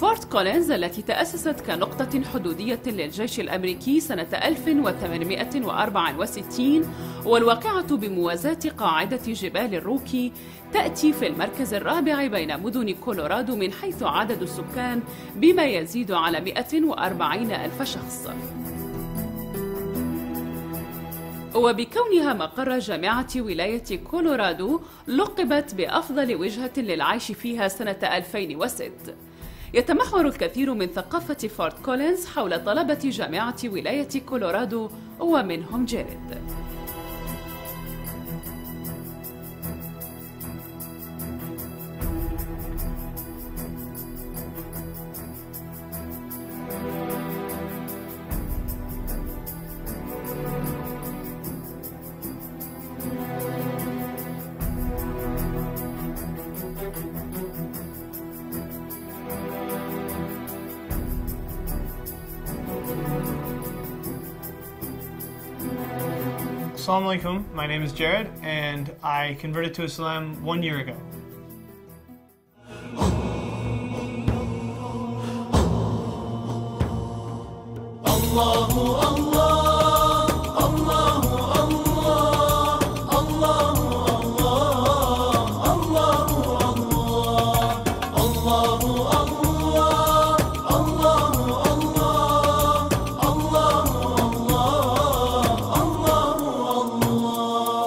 فورت كولينز التي تأسست كنقطة حدودية للجيش الأمريكي سنة 1864 والواقعة بموازاة قاعدة جبال الروكي تأتي في المركز الرابع بين مدن كولورادو من حيث عدد السكان بما يزيد على 140 ألف شخص. وبكونها مقر جامعة ولاية كولورادو لقبت بأفضل وجهة للعيش فيها سنة 2006. يتمحور الكثير من ثقافة فورت كولينز حول طلبة جامعة ولاية كولورادو ومنهم جيريد. Assalamu alaikum, my name is Jared and I converted to Islam 1 year ago.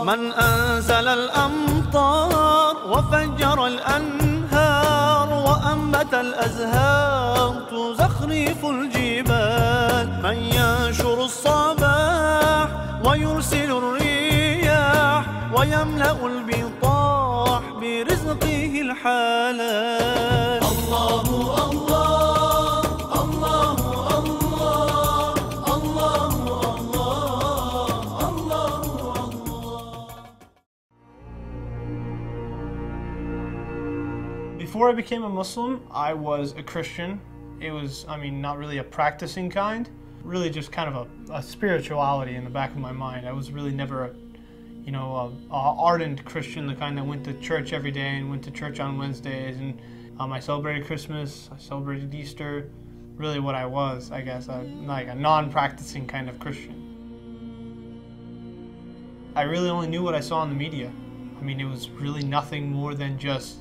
من أنزل الأمطار وفجر الأنهار وأنبت الأزهار تزخرف الجبال من ينشر الصباح ويرسل الرياح ويملأ البطاح برزقه الحلال. الله الله Before I became a Muslim, I was a Christian. It was, not really a practicing kind, really just kind of a spirituality in the back of my mind. I was really never a ardent Christian, the kind that went to church every day and went to church on Wednesdays, and I celebrated Christmas, I celebrated Easter, really what I was, I guess, like a non-practicing kind of Christian. I really only knew what I saw in the media. It was really nothing more than just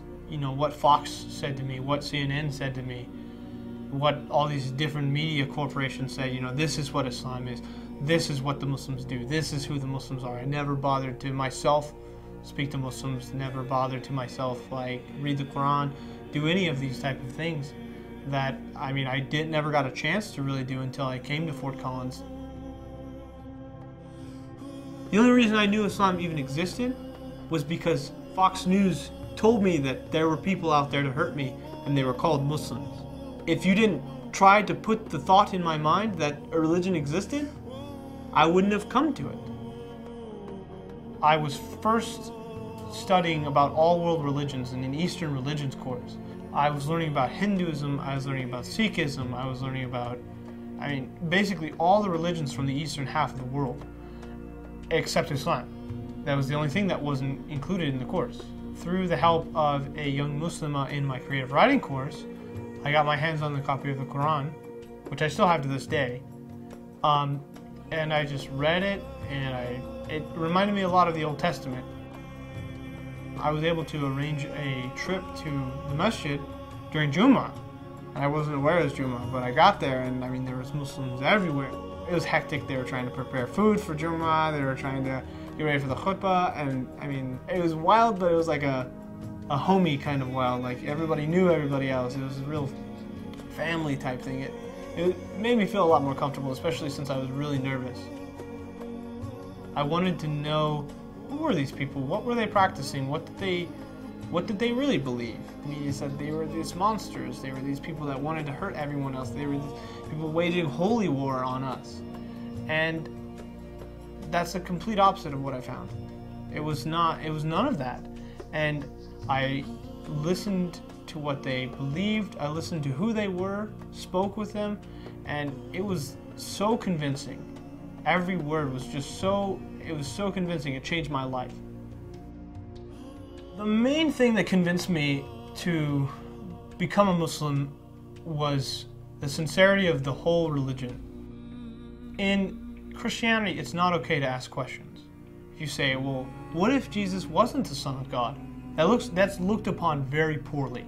what Fox said to me, what CNN said to me, what all these different media corporations say, this is what Islam is, this is what the Muslims do, this is who the Muslims are. I never bothered to myself speak to Muslims, never bothered to myself read the Quran, do any of these type of things that, I never got a chance to really do until I came to Fort Collins. The only reason I knew Islam even existed was because Fox News told me that there were people out there to hurt me and they were called Muslims. If you didn't try to put the thought in my mind that a religion existed, I wouldn't have come to it. I was first studying about all world religions in an Eastern religions course. I was learning about Hinduism, I was learning about Sikhism, I was learning about, basically all the religions from the eastern half of the world, except Islam. That was the only thing that wasn't included in the course. Through the help of a young Muslimah in my creative writing course, I got my hands on the copy of the Quran, which I still have to this day. And I just read it, and it reminded me a lot of the Old Testament. I was able to arrange a trip to the masjid during Jummah. I wasn't aware it was Jummah, but I got there, and there was Muslims everywhere. It was hectic. They were trying to prepare food for Jummah, they were trying to get ready for the khutbah, and it was wild, but it was like a homey kind of wild, like everybody knew everybody else. It was a real family type thing. It made me feel a lot more comfortable, especially since I was really nervous. I wanted to know, who were these people? What were they practicing? What did they really believe? He said they were these monsters. They were these people that wanted to hurt everyone else. They were these people waging holy war on us. And that's the complete opposite of what I found. It was none of that. And I listened to what they believed, I listened to who they were, spoke with them, and it was so convincing. Every word was just so convincing, it changed my life. The main thing that convinced me to become a Muslim was the sincerity of the whole religion. In Christianity, it's not okay to ask questions. If you say, well, what if Jesus wasn't the Son of God? That's looked upon very poorly.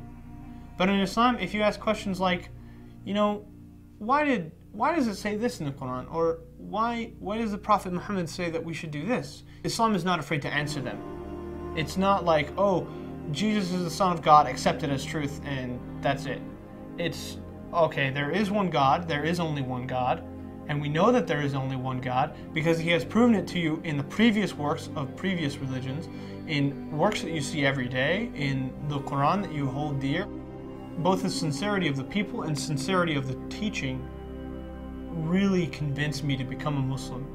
But in Islam, if you ask questions like, you know, why does it say this in the Quran? Or why does the Prophet Muhammad say that we should do this? Islam is not afraid to answer them. It's not like, oh, Jesus is the Son of God, accept it as truth, and that's it. It's, okay, there is one God, there is only one God, and we know that there is only one God because He has proven it to you in the previous works of previous religions, in works that you see every day, in the Quran that you hold dear. Both the sincerity of the people and sincerity of the teaching really convinced me to become a Muslim.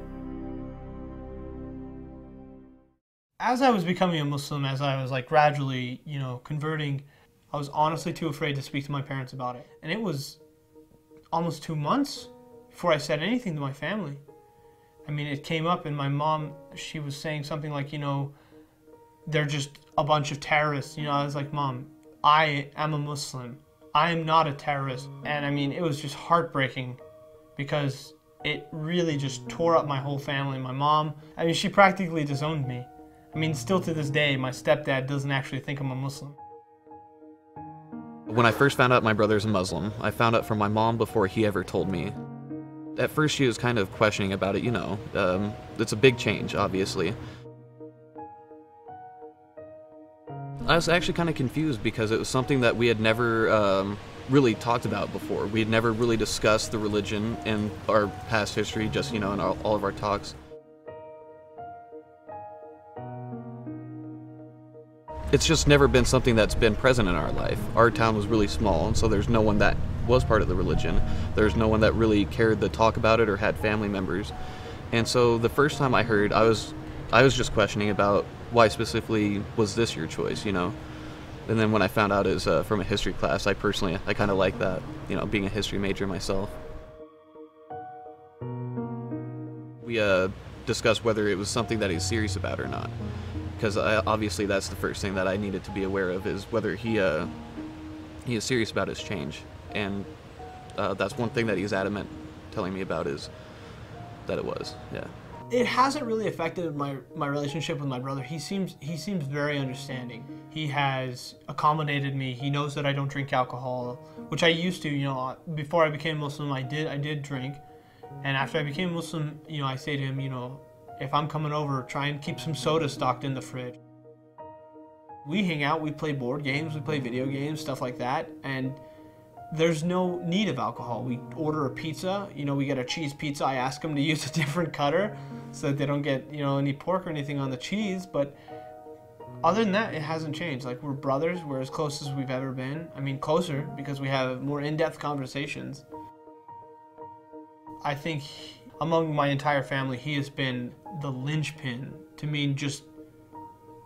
As I was becoming a Muslim, as I was like gradually, you know, converting, I was honestly too afraid to speak to my parents about it. And it was almost 2 months before I said anything to my family. I mean, it came up and my mom, she was saying something like, you know, they're just a bunch of terrorists. You know, I was like, Mom, I am a Muslim. I am not a terrorist. And I mean, it was just heartbreaking because it really just tore up my whole family. My mom, I mean, she practically disowned me. I mean, still to this day, my stepdad doesn't actually think I'm a Muslim. When I first found out my brother's a Muslim, I found out from my mom before he ever told me. At first she was kind of questioning about it, you know. It's a big change, obviously. I was actually kind of confused because it was something that we had never really talked about before. We had never really discussed the religion in our past history, just, you know, in all of our talks. It's just never been something that's been present in our life. Our town was really small, and so there's no one that was part of the religion. There's no one that really cared to talk about it or had family members. And so the first time I heard, I was just questioning about why specifically was this your choice, you know? And then when I found out it was from a history class, I kind of like that, you know, being a history major myself. We discussed whether it was something that he's serious about or not. Because obviously that's the first thing that I needed to be aware of, is whether he is serious about his change. And that's one thing that he's adamant telling me about, is that it was, yeah. It hasn't really affected my relationship with my brother. He seems very understanding. He has accommodated me. He knows that I don't drink alcohol, which I used to, you know, before I became Muslim, I did drink. And after I became Muslim, you know, I say to him, you know, if I'm coming over, try and keep some soda stocked in the fridge. We hang out, we play board games, we play video games, stuff like that, and there's no need of alcohol. We order a pizza, you know, we get a cheese pizza. I ask them to use a different cutter so that they don't get, you know, any pork or anything on the cheese, but other than that, it hasn't changed. Like, we're brothers, we're as close as we've ever been. I mean, closer, because we have more in-depth conversations. I think among my entire family, he has been the linchpin to me, just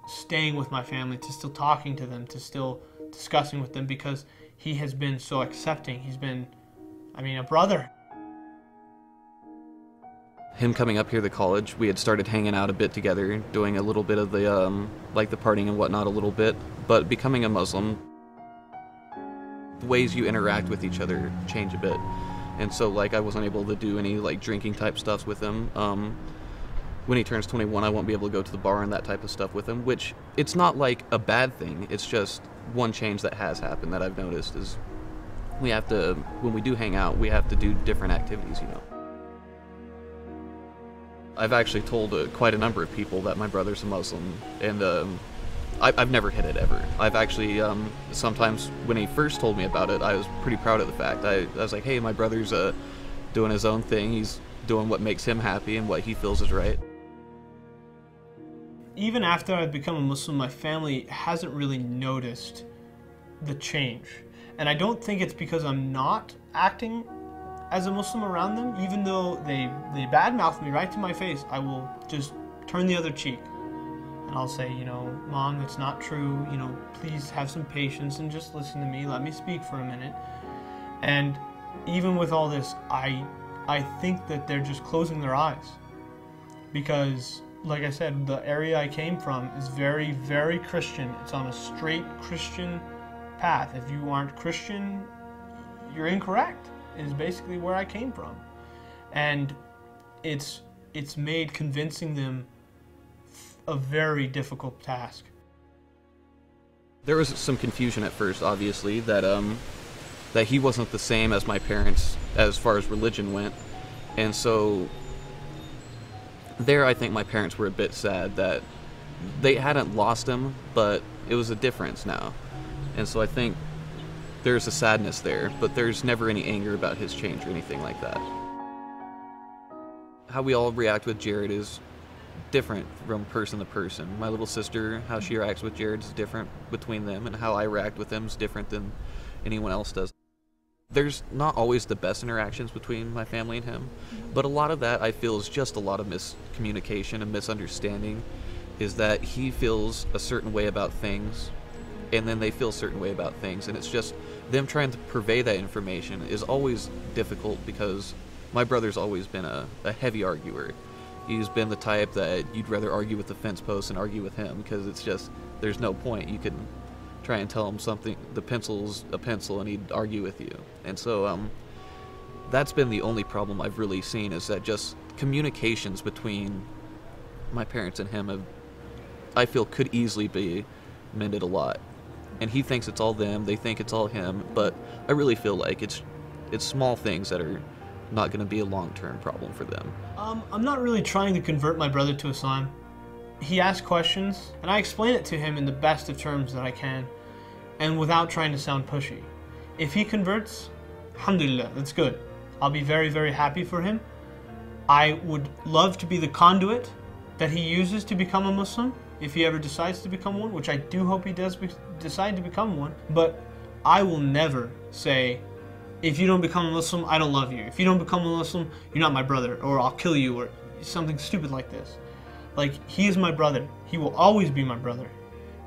staying with my family, to still talking to them, to still discussing with them, because he has been so accepting. He's been, I mean, a brother. Him coming up here to college, we had started hanging out a bit together, doing a little bit of the, like the partying and whatnot a little bit, but becoming a Muslim, the ways you interact with each other change a bit. And so, like, I wasn't able to do any, like, drinking type stuff with him. When he turns 21, I won't be able to go to the bar and that type of stuff with him, which it's not, like, a bad thing. It's just one change that has happened that I've noticed is we have to, when we do hang out, we have to do different activities, you know. I've actually told quite a number of people that my brother's a Muslim, and I've never hid it ever. I've actually, sometimes when he first told me about it, I was pretty proud of the fact. I was like, hey, my brother's doing his own thing. He's doing what makes him happy and what he feels is right. Even after I've become a Muslim, my family hasn't really noticed the change. And I don't think it's because I'm not acting as a Muslim around them. Even though they badmouth me right to my face, I will just turn the other cheek. And I'll say, you know, Mom, it's not true, you know, please have some patience and just listen to me, let me speak for a minute. And even with all this, I think that they're just closing their eyes. Because, like I said, the area I came from is very, very Christian. It's on a straight Christian path. If you aren't Christian, you're incorrect, is basically where I came from. And it's made convincing them a very difficult task. There was some confusion at first, obviously, that he wasn't the same as my parents as far as religion went. And so there I think my parents were a bit sad that they hadn't lost him, but it was a difference now. And so I think there's a sadness there, but there's never any anger about his change or anything like that. How we all react with Jared is different from person to person. My little sister, how she reacts with Jared is different between them, and how I react with him is different than anyone else does. There's not always the best interactions between my family and him, but a lot of that I feel is just a lot of miscommunication and misunderstanding, is that he feels a certain way about things, and then they feel a certain way about things, and it's just them trying to purvey that information is always difficult, because my brother's always been a heavy arguer. He's been the type that you'd rather argue with the fence post than argue with him, because it's just, there's no point. You can try and tell him something, the pencil's a pencil, and he'd argue with you. And so that's been the only problem I've really seen, is that just communications between my parents and him I feel could easily be mended a lot. And he thinks it's all them, they think it's all him, but I really feel like it's small things that are not going to be a long-term problem for them. I'm not really trying to convert my brother to Islam. He asks questions, and I explain it to him in the best of terms that I can, and without trying to sound pushy. If he converts, alhamdulillah, that's good. I'll be very, very happy for him. I would love to be the conduit that he uses to become a Muslim, if he ever decides to become one, which I do hope he does decide to become one. But I will never say, if you don't become a Muslim, I don't love you. If you don't become a Muslim, you're not my brother, or I'll kill you, or something stupid like this. Like, he is my brother. He will always be my brother.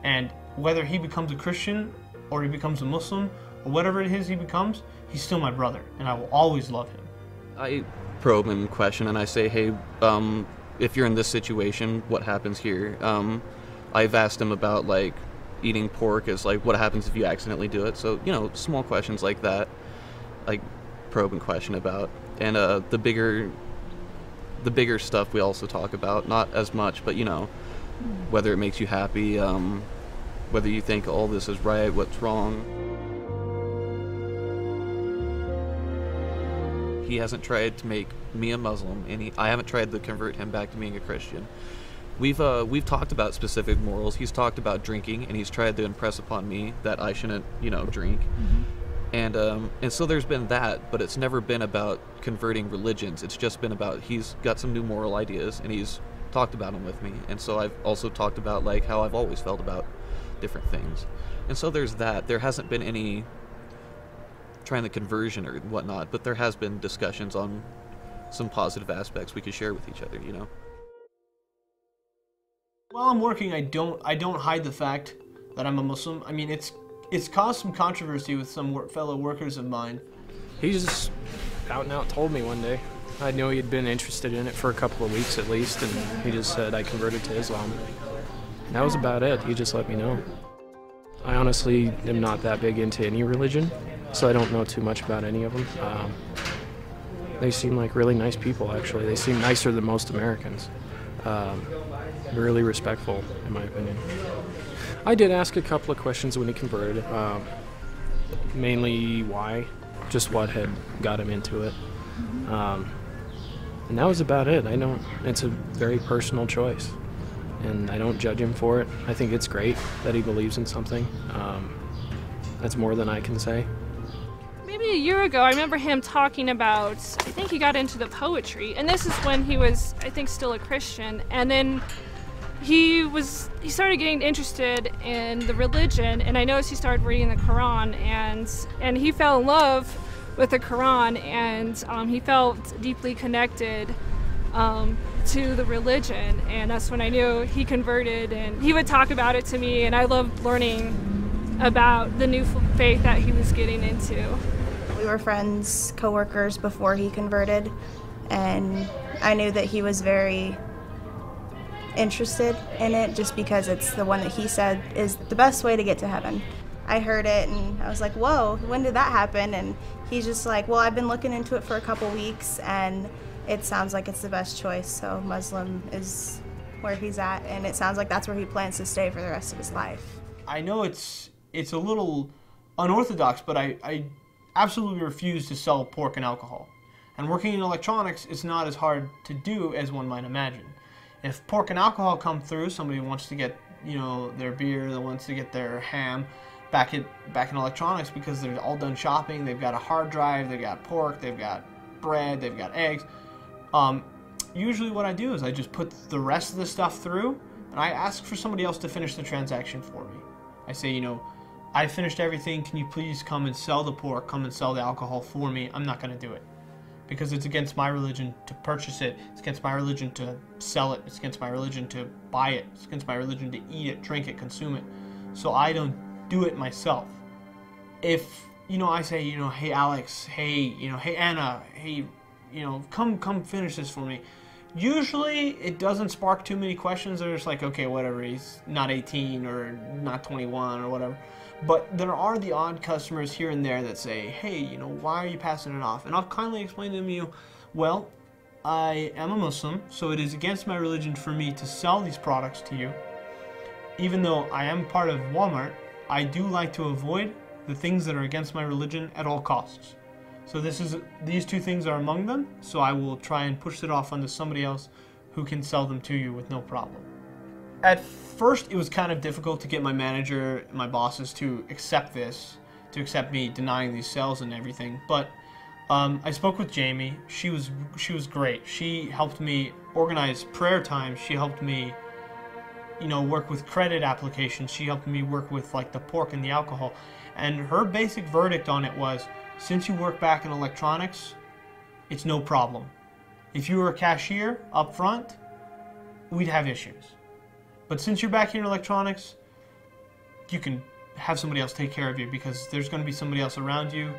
And whether he becomes a Christian, or he becomes a Muslim, or whatever it is he becomes, he's still my brother, and I will always love him. I probe him in question, and I say, hey, if you're in this situation, what happens here? I've asked him about, like, eating pork, is like, what happens if you accidentally do it? So, you know, small questions like that, like, probe and question about. And the bigger stuff we also talk about, not as much, but, you know, whether it makes you happy, whether you think all this is right, what's wrong. He hasn't tried to make me a Muslim, and I haven't tried to convert him back to being a Christian. We've talked about specific morals. He's talked about drinking, and he's tried to impress upon me that I shouldn't, you know, drink. Mm-hmm. And so there's been that, but it's never been about converting religions. It's just been about, he's got some new moral ideas, and he's talked about them with me. And so I've also talked about, like, how I've always felt about different things. And so there's that. There hasn't been any trying the conversion or whatnot, but there has been discussions on some positive aspects we could share with each other, you know. While I'm working, I don't hide the fact that I'm a Muslim. I mean, it's caused some controversy with some fellow workers of mine. He just out and out told me one day. I knew he'd been interested in it for a couple of weeks at least, and he just said, I converted to Islam. And that was about it. He just let me know. I honestly am not that big into any religion, so I don't know too much about any of them. They seem like really nice people, actually. They seem nicer than most Americans. Really respectful, in my opinion. I did ask a couple of questions when he converted. Mainly why, just what had got him into it. And that was about it. It's a very personal choice, and I don't judge him for it. I think it's great that he believes in something. That's more than I can say. Maybe a year ago, I remember him talking about, I think he got into the poetry, and this is when he was, I think, still a Christian, and then he started getting interested in the religion, and I noticed he started reading the Quran, and he fell in love with the Quran, and he felt deeply connected to the religion, and that's when I knew he converted, and he would talk about it to me, and I loved learning about the new faith that he was getting into. We were friends, co-workers before he converted, and I knew that he was very interested in it just because it's the one that he said is the best way to get to heaven. I heard it and I was like, whoa, when did that happen? And he's just like, well, I've been looking into it for a couple weeks and it sounds like it's the best choice. So Muslim is where he's at, and it sounds like that's where he plans to stay for the rest of his life. I know it's a little unorthodox, but I absolutely refuse to sell pork and alcohol. And working in electronics is not as hard to do as one might imagine. If pork and alcohol come through, somebody wants to get, you know, their beer, that wants to get their ham back in electronics because they're all done shopping, they've got a hard drive, they've got pork, they've got bread, they've got eggs. Usually what I do is I just put the rest of the stuff through and I ask for somebody else to finish the transaction for me. I say, you know, I finished everything, can you please come and sell the pork, come and sell the alcohol for me? I'm not going to do it because it's against my religion to purchase it, it's against my religion to sell it, it's against my religion to buy it, it's against my religion to eat it, drink it, consume it. So I don't do it myself. If, you know, I say, you know, hey Alex, hey, you know, hey Anna, hey, you know, come finish this for me. Usually it doesn't spark too many questions. They're just like, okay, whatever, he's not 18 or not 21 or whatever. But there are the odd customers here and there that say, hey, you know, why are you passing it off? And I'll kindly explain to them, you know, well, I am a Muslim, so it is against my religion for me to sell these products to you. Even though I am part of Walmart, I do like to avoid the things that are against my religion at all costs. So these two things are among them, so I will try and push it off onto somebody else who can sell them to you with no problem. At first, it was kind of difficult to get my manager and my bosses to accept this, to accept me denying these sales and everything, but I spoke with Jamie. She was great. She helped me organize prayer times. She helped me, you know, work with credit applications. She helped me work with like the pork and the alcohol. And her basic verdict on it was, since you work back in electronics, it's no problem. If you were a cashier up front, we'd have issues. But since you're back here in electronics, you can have somebody else take care of you because there's going to be somebody else around you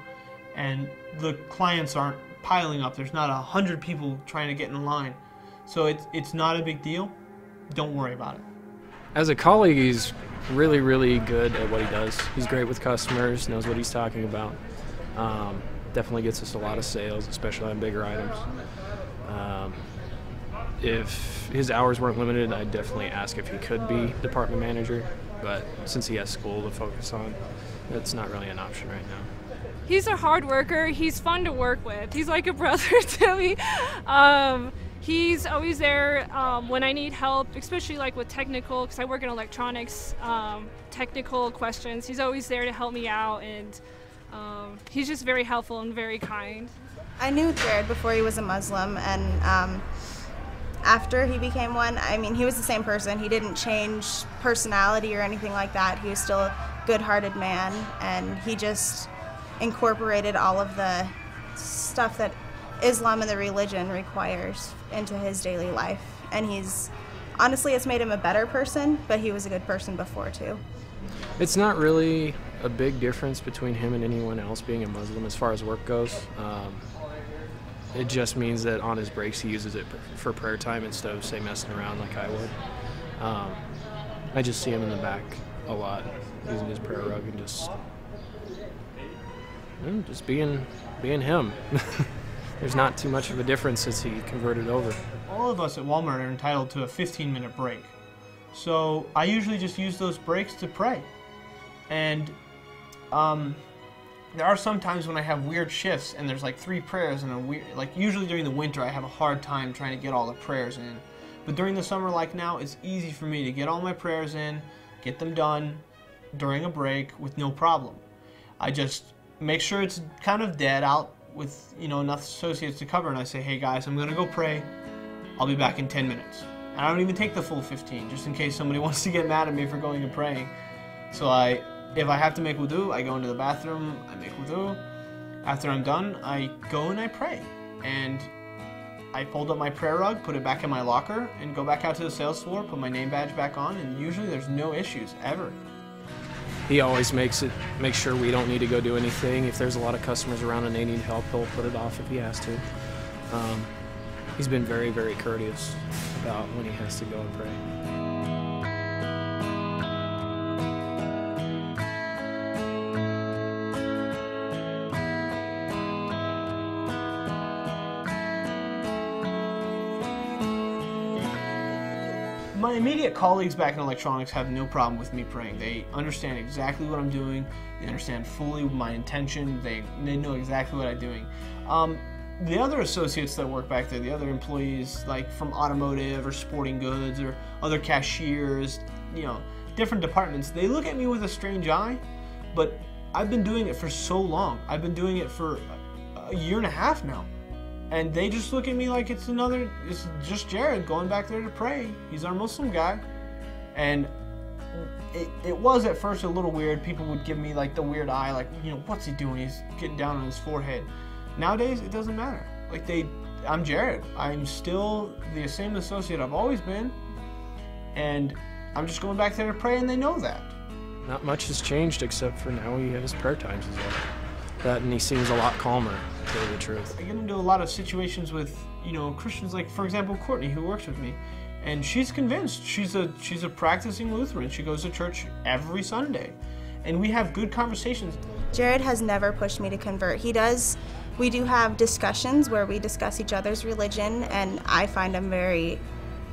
and the clients aren't piling up. There's not 100 people trying to get in line. So it's not a big deal. Don't worry about it. As a colleague, he's really, really good at what he does. He's great with customers, knows what he's talking about. Definitely gets us a lot of sales, especially on bigger items. If his hours weren't limited, I'd definitely ask if he could be department manager, but since he has school to focus on, that's not really an option right now. He's a hard worker. He's fun to work with. He's like a brother to me. He's always there when I need help, especially like with technical, because I work in electronics, technical questions. He's always there to help me out, and he's just very helpful and very kind. I knew Jared before he was a Muslim, and after he became one, I mean, he was the same person. He didn't change personality or anything like that. He was still a good-hearted man, and he just incorporated all of the stuff that Islam and the religion requires into his daily life. And honestly, it's made him a better person, but he was a good person before too. It's not really a big difference between him and anyone else being a Muslim as far as work goes. It just means that on his breaks he uses it for prayer time instead of, say, messing around like I would. I just see him in the back a lot, using his prayer rug and just being him. There's not too much of a difference since he converted over. All of us at Walmart are entitled to a 15-minute break. So I usually just use those breaks to pray. And there are some times when I have weird shifts and there's like 3 prayers and like usually during the winter I have a hard time trying to get all the prayers in. But during the summer like now, it's easy for me to get all my prayers in, get them done during a break with no problem. I just make sure it's kind of dead out with, you know, enough associates to cover, and I say, hey guys, I'm gonna go pray. I'll be back in 10 minutes. And I don't even take the full 15, just in case somebody wants to get mad at me for going and praying. So if I have to make wudu, I go into the bathroom, I make wudu. After I'm done, I go and I pray. And I fold up my prayer rug, put it back in my locker, and go back out to the sales floor, put my name badge back on, and usually there's no issues, ever. He always makes sure we don't need to go do anything. If there's a lot of customers around and they need help, he'll put it off if he has to. He's been very, very courteous about when he has to go and pray. My immediate colleagues back in electronics have no problem with me praying. They understand exactly what I'm doing. They understand fully my intention. They know exactly what I'm doing. The other associates that work back there, the other employees, like from automotive or sporting goods or other cashiers, you know, different departments, they look at me with a strange eye, but I've been doing it for so long. I've been doing it for a year and a half now. And they just look at me like it's just Jared going back there to pray. He's our Muslim guy. And it was at first a little weird. People would give me like the weird eye, like, you know, what's he doing? He's getting down on his forehead. Nowadays, it doesn't matter. Like I'm Jared. I'm still the same associate I've always been. And I'm just going back there to pray, and they know that. Not much has changed except for now he has prayer times as well. That, and he seems a lot calmer, to tell you the truth. I get into a lot of situations with, you know, Christians, like, for example, Courtney, who works with me. And she's convinced. She's a practicing Lutheran. She goes to church every Sunday. And we have good conversations. Jared has never pushed me to convert. We do have discussions where we discuss each other's religion, and I find them very,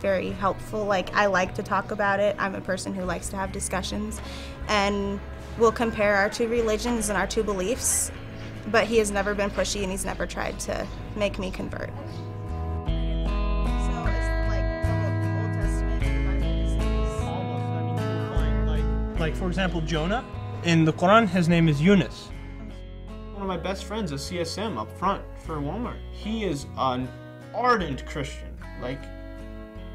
very helpful. Like, I like to talk about it. I'm a person who likes to have discussions, and we'll compare our two religions and our two beliefs, but he has never been pushy, and he's never tried to make me convert. So it's like the Old Testament divided. Like, for example, Jonah. In the Quran, his name is Yunus. One of my best friends is CSM up front for Walmart. He is an ardent Christian. Like,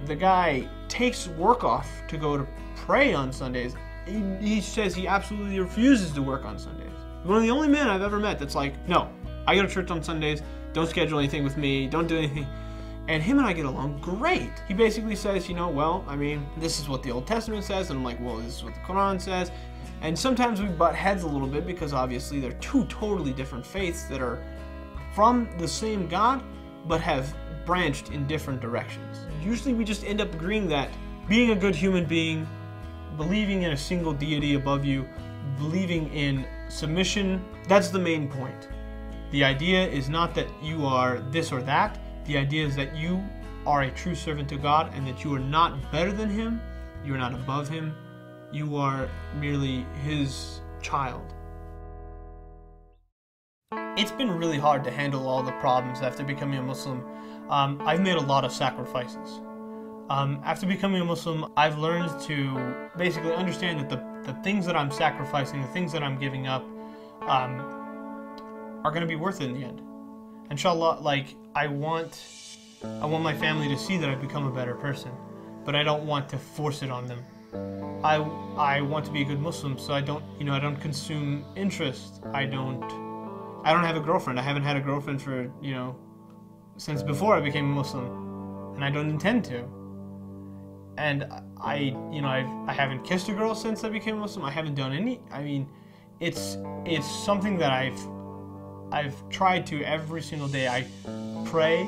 the guy takes work off to go to pray on Sundays. He says he absolutely refuses to work on Sundays. One of the only men I've ever met that's like, no, I go to church on Sundays, don't schedule anything with me, don't do anything. And him and I get along great. He basically says, you know, well, I mean, this is what the Old Testament says, and I'm like, well, this is what the Quran says. And sometimes we butt heads a little bit because obviously they're two totally different faiths that are from the same God, but have branched in different directions. Usually we just end up agreeing that being a good human being, believing in a single deity above you, believing in submission, that's the main point. The idea is not that you are this or that. The idea is that you are a true servant to God and that you are not better than Him, you are not above Him, you are merely His child. It's been really hard to handle all the problems after becoming a Muslim. I've made a lot of sacrifices. After becoming a Muslim, I've learned to basically understand that the things that I'm sacrificing, the things that I'm giving up, are going to be worth it in the end. Inshallah, like, I want my family to see that I've become a better person, but I don't want to force it on them. I want to be a good Muslim, so I don't consume interest. I don't have a girlfriend. I haven't had a girlfriend for, since before I became a Muslim, and I don't intend to. And I haven't kissed a girl since I became a Muslim. I haven't done any. I mean, it's something that I've tried to every single day. I pray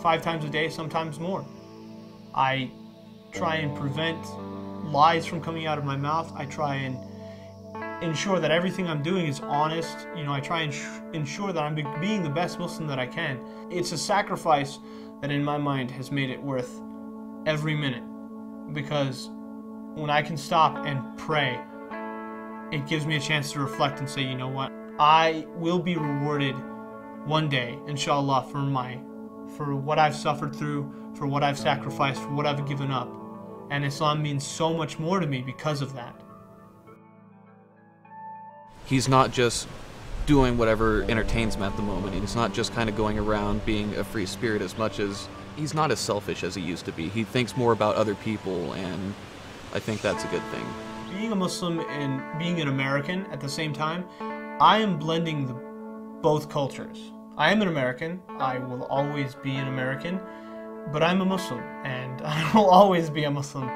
5 times a day, sometimes more. I try and prevent lies from coming out of my mouth. I try and ensure that everything I'm doing is honest. I try and ensure that I'm being the best Muslim that I can. It's a sacrifice that in my mind has made it worth every minute, because when I can stop and pray, it gives me a chance to reflect and say, you know what, I will be rewarded one day, inshallah, for what I've suffered through, for what I've sacrificed, for what I've given up. And Islam means so much more to me because of that. He's not just doing whatever entertains him at the moment. He's not just kind of going around being a free spirit as much as he's not as selfish as he used to be. He thinks more about other people, and I think that's a good thing. Being a Muslim and being an American at the same time, I am blending both cultures. I am an American. I will always be an American, but I'm a Muslim, and I will always be a Muslim.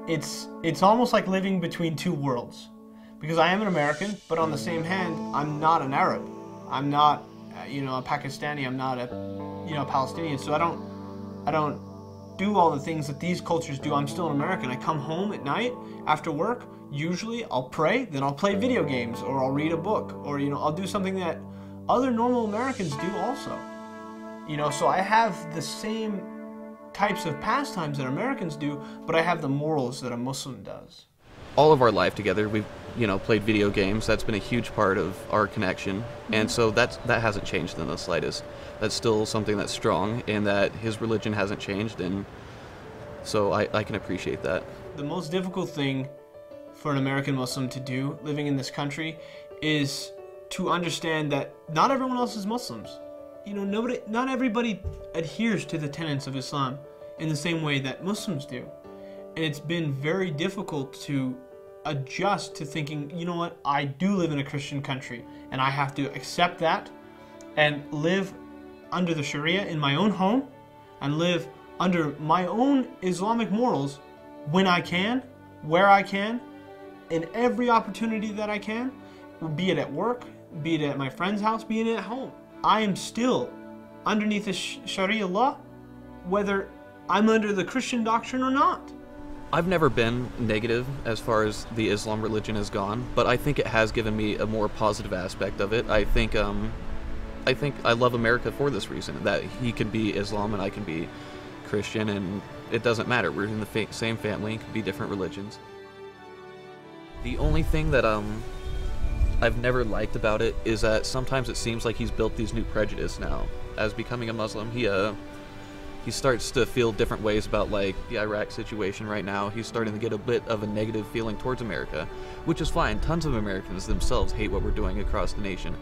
It's almost like living between two worlds, because I am an American, but on the same hand, I'm not an Arab. I'm not, a Pakistani. I'm not a Palestinian. So I don't do all the things that these cultures do. I'm still an American. I come home at night after work. Usually I'll pray, then I'll play video games, or I'll read a book, or I'll do something that other normal Americans do also. So I have the same types of pastimes that Americans do, but I have the morals that a Muslim does. All of our life together, we've played video games. That's been a huge part of our connection, and so that hasn't changed in the slightest. That's still something that's strong, and that his religion hasn't changed, and so I can appreciate that. The most difficult thing for an American Muslim to do living in this country is to understand that not everyone else is Muslims. Not everybody adheres to the tenets of Islam in the same way that Muslims do. And it's been very difficult to adjust to thinking, you know what, I do live in a Christian country and I have to accept that and live under the Sharia in my own home and live under my own Islamic morals when I can, where I can, in every opportunity that I can, be it at work, be it at my friend's house, be it at home. I am still underneath the Sharia law, whether I'm under the Christian doctrine or not. I've never been negative as far as the Islam religion has gone, but I think it has given me a more positive aspect of it. I think I love America for this reason, that he can be Islam and I can be Christian, and it doesn't matter. We're in the same family and can be different religions. The only thing that I've never liked about it is that sometimes it seems like he's built these new prejudices now. As becoming a Muslim, he starts to feel different ways about like the Iraq situation right now. He's starting to get a bit of a negative feeling towards America, which is fine. Tons of Americans themselves hate what we're doing across the nation.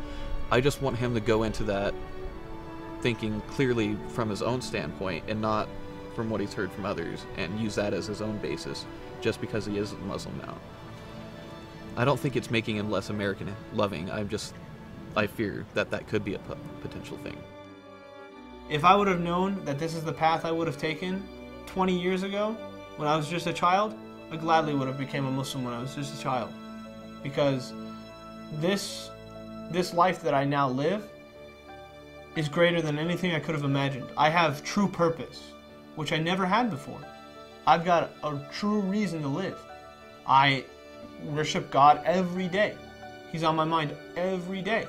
I just want him to go into that thinking clearly from his own standpoint and not from what he's heard from others, and use that as his own basis just because he is a Muslim now. I don't think it's making him less American loving. I fear that could be a potential thing. If I would have known that this is the path I would have taken 20 years ago when I was just a child, I gladly would have become a Muslim when I was just a child. Because this life that I now live is greater than anything I could have imagined. I have true purpose, which I never had before. I've got a true reason to live. I worship God every day. He's on my mind every day,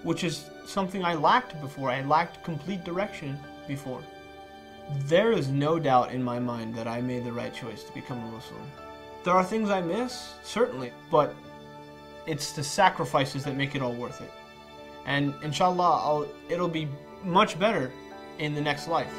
which is something I lacked before. I lacked complete direction before. There is no doubt in my mind that I made the right choice to become a Muslim. There are things I miss, certainly, but it's the sacrifices that make it all worth it. And inshallah, it'll be much better in the next life.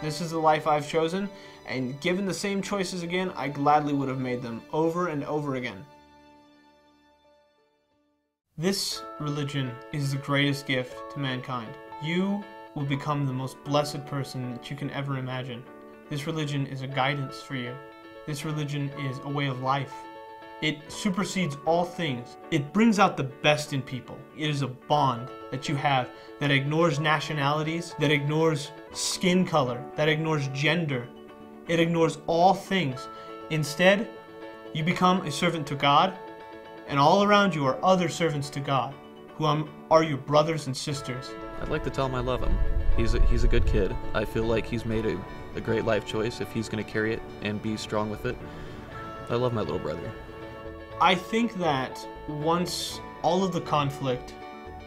This is the life I've chosen, and given the same choices again, I gladly would have made them over and over again. This religion is the greatest gift to mankind. You will become the most blessed person that you can ever imagine. This religion is a guidance for you. This religion is a way of life. It supersedes all things. It brings out the best in people. It is a bond that you have that ignores nationalities, that ignores skin color, that ignores gender. It ignores all things. Instead, you become a servant to God, and all around you are other servants to God, who are your brothers and sisters. I'd like to tell him I love him. He's a good kid. I feel like he's made a great life choice if he's going to carry it and be strong with it. I love my little brother. I think that once all of the conflict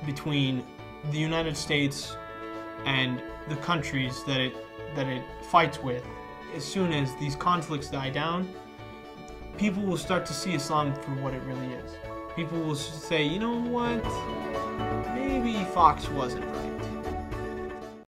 between the United States and the countries that it fights with, as soon as these conflicts die down, people will start to see Islam for what it really is. People will say, you know what, maybe Fox wasn't right.